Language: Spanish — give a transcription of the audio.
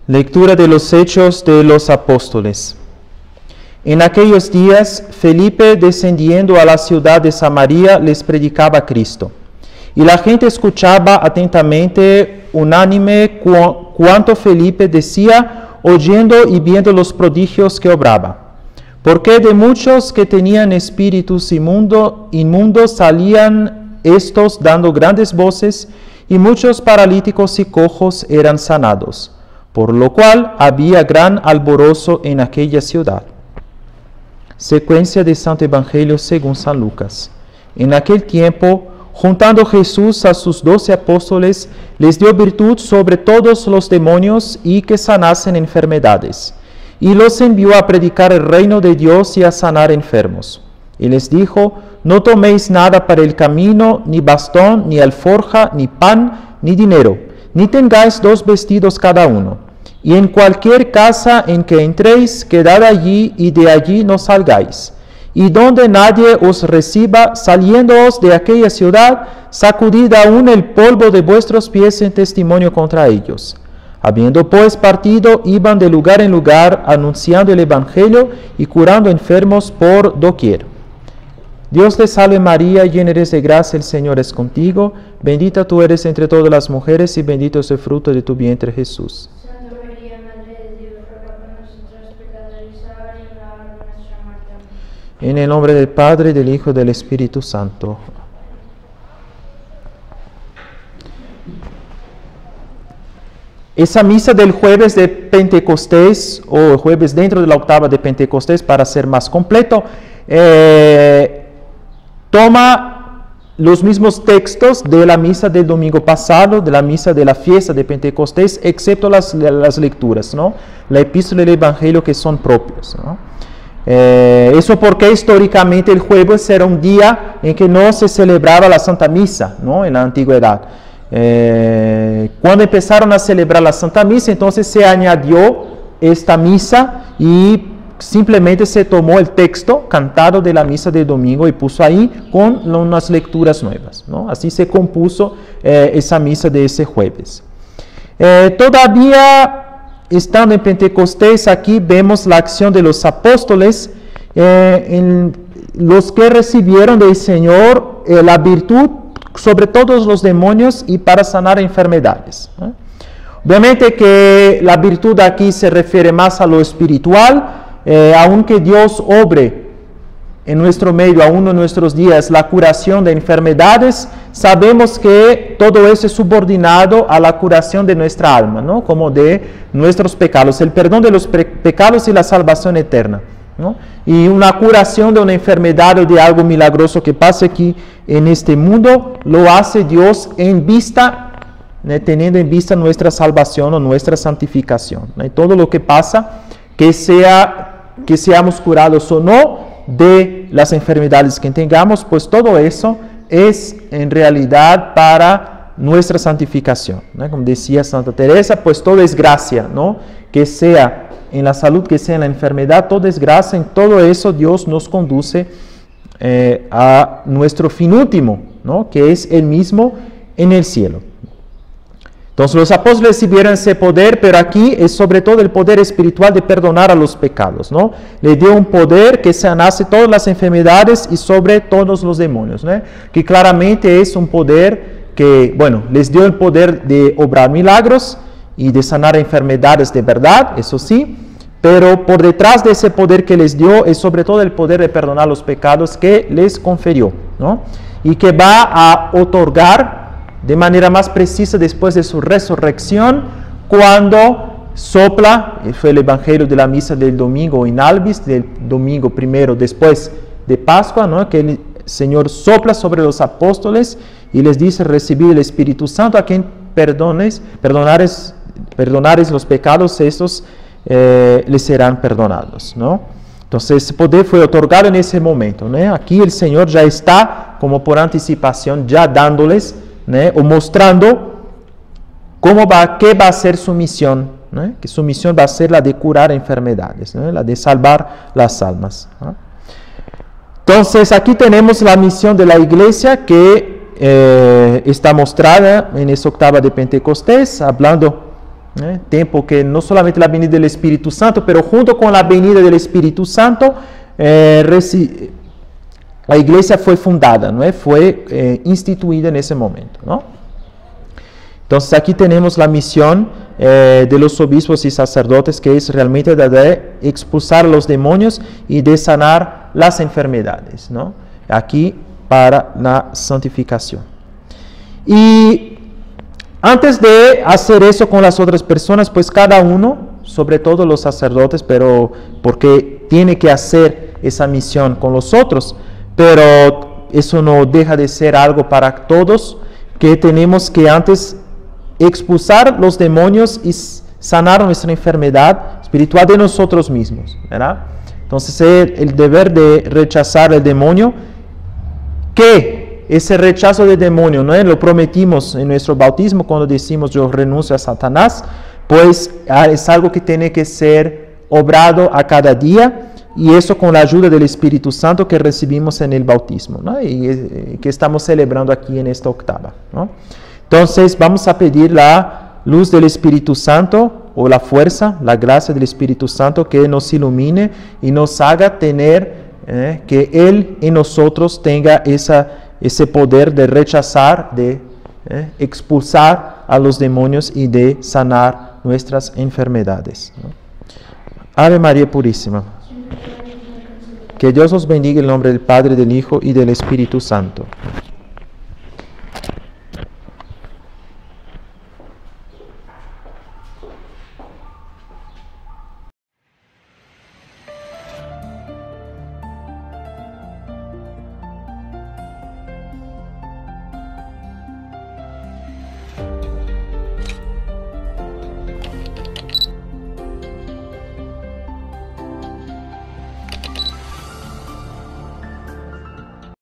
Lectura de los Hechos de los Apóstoles. En aquellos días, Felipe, descendiendo a la ciudad de Samaria, les predicaba a Cristo. Y la gente escuchaba atentamente, unánime, cuanto Felipe decía, oyendo y viendo los prodigios que obraba. Porque de muchos que tenían espíritus inmundos salían estos dando grandes voces, y muchos paralíticos y cojos eran sanados. Por lo cual había gran alborozo en aquella ciudad. Secuencia del Santo Evangelio según San Lucas. En aquel tiempo, juntando Jesús a sus 12 apóstoles, les dio virtud sobre todos los demonios y que sanasen enfermedades. Y los envió a predicar el reino de Dios y a sanar enfermos. Y les dijo, no toméis nada para el camino, ni bastón, ni alforja, ni pan, ni dinero, ni tengáis 2 vestidos cada uno. Y en cualquier casa en que entréis, quedad allí y de allí no salgáis. Y donde nadie os reciba, saliéndoos de aquella ciudad, sacudid aún el polvo de vuestros pies en testimonio contra ellos. Habiendo pues partido, iban de lugar en lugar, anunciando el Evangelio y curando enfermos por doquier. Dios te salve María, llena eres de gracia, el Señor es contigo. Bendita tú eres entre todas las mujeres y bendito es el fruto de tu vientre Jesús. En el nombre del Padre, del Hijo y del Espíritu Santo. Esa misa del jueves de Pentecostés, o jueves dentro de la octava de Pentecostés, para ser más completo, toma los mismos textos de la misa del domingo pasado, de la misa de la fiesta de Pentecostés, excepto las lecturas, ¿no? La epístola y el evangelio que son propios, ¿no? Eso porque históricamente el jueves era un día en que no se celebraba la Santa Misa, ¿no? En la antigüedad. Cuando empezaron a celebrar la Santa Misa, entonces se añadió esta misa y simplemente se tomó el texto cantado de la misa del domingo y puso ahí con unas lecturas nuevas, ¿no? Así se compuso esa misa de ese jueves. Todavía estando en Pentecostés, aquí vemos la acción de los apóstoles, los que recibieron del Señor la virtud sobre todos los demonios y para sanar enfermedades. Obviamente que la virtud aquí se refiere más a lo espiritual, aunque Dios obre en nuestro medio, aún en nuestros días, la curación de enfermedades, sabemos que todo eso es subordinado a la curación de nuestra alma, ¿no? Como de nuestros pecados, el perdón de los pecados y la salvación eterna, ¿no? Y una curación de una enfermedad o de algo milagroso que pase aquí en este mundo, lo hace Dios en vista, teniendo en vista nuestra salvación o nuestra santificación, ¿no? Y todo lo que pasa, que seamos curados o no de las enfermedades que tengamos, pues todo eso es en realidad para nuestra santificación, ¿no? Como decía Santa Teresa, pues todo es gracia, ¿no? Que sea en la salud, que sea en la enfermedad, todo es gracia, en todo eso Dios nos conduce a nuestro fin último, ¿no? Que es el mismo en el cielo. Entonces los apóstoles recibieron ese poder, pero aquí es sobre todo el poder espiritual de perdonar a los pecados, ¿no? Le dio un poder que sanase todas las enfermedades y sobre todos los demonios, ¿no? Que claramente es un poder que, bueno, les dio el poder de obrar milagros y de sanar enfermedades de verdad, eso sí, pero por detrás de ese poder que les dio es sobre todo el poder de perdonar los pecados que les confirió, ¿no? Y que va a otorgar de manera más precisa después de su resurrección, cuando sopla, fue el evangelio de la misa del domingo in albis, del domingo primero después de Pascua, ¿no? Que el Señor sopla sobre los apóstoles y les dice, recibid el Espíritu Santo, a quien perdonares los pecados, estos les serán perdonados, ¿no? Entonces ese poder fue otorgado en ese momento, ¿no? Aquí el Señor ya está, como por anticipación, ya dándoles, ¿no? O mostrando qué va a ser su misión, ¿no? Que su misión va a ser la de curar enfermedades, ¿no? La de salvar las almas, ¿no? Entonces aquí tenemos la misión de la iglesia que está mostrada en esta octava de Pentecostés, hablando Tiempo que no solamente la venida del Espíritu Santo, pero junto con la venida del Espíritu Santo, la iglesia fue fundada, ¿no? Fue instituida en ese momento, ¿no? Entonces aquí tenemos la misión de los obispos y sacerdotes, que es realmente de expulsar los demonios y de sanar las enfermedades, ¿no? Aquí para la santificación. Y antes de hacer eso con las otras personas, pues cada uno, sobre todo los sacerdotes, pero porque tiene que hacer esa misión con los otros, pero eso no deja de ser algo para todos, que tenemos que antes expulsar los demonios y sanar nuestra enfermedad espiritual de nosotros mismos, ¿verdad? Entonces el deber de rechazar el demonio, que ese rechazo del demonio, ¿no? Lo prometimos en nuestro bautismo cuando decimos yo renuncio a Satanás, pues es algo que tiene que ser obrado a cada día, y eso con la ayuda del Espíritu Santo que recibimos en el bautismo, ¿no? Y que estamos celebrando aquí en esta octava, ¿no? Entonces vamos a pedir la luz del Espíritu Santo, o la fuerza, la gracia del Espíritu Santo, que nos ilumine y nos haga tener, que Él en nosotros tenga ese poder de rechazar, de expulsar a los demonios y de sanar nuestras enfermedades, ¿no? Ave María Purísima. Que Dios os bendiga en el nombre del Padre, del Hijo y del Espíritu Santo.